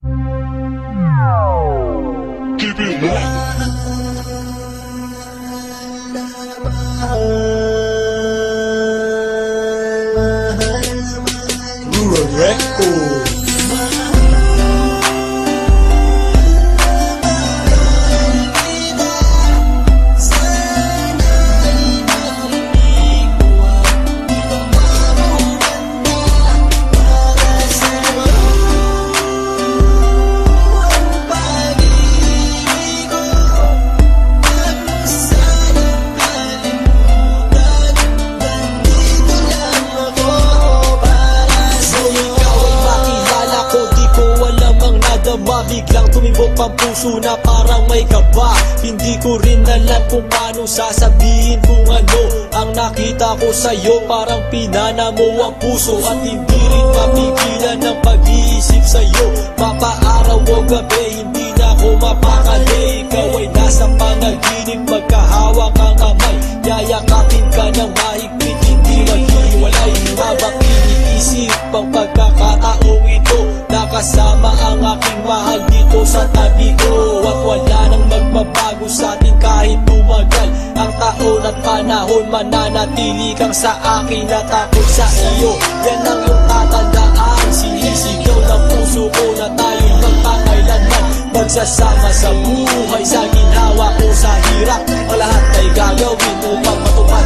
Keep it locked. Rural Record. Biglang tumibok ang puso na parang may kaba. Hindi ko rin alam kung paano sasabihin kung ano ang nakita ko sa'yo. Parang pinana mo ang puso at hindi rin mapigilan ng pag-iisip sa'yo. Mapaaraw o gabi, hindi na ako mapakali. Ikaw ay nasa panaginip, magkahawak ang kamay. Yayakapin ka ng mahigpit, hindi maghiwalay. Habang iniisip ang pagkakataong ito, nakasama ang aking mahal dito sa tabi ko. At wala nang magbabago sa atin kahit tumagal ang taon at panahon. Mananatili kang sa akin at ako sa iyo. Yan ang iyong tatandaan. Sinisigaw ng puso ko na tayo magpakailanman magsasama sa buhay, sa ginhawa o sa hirap. Ang lahat ay gagawin upang matupad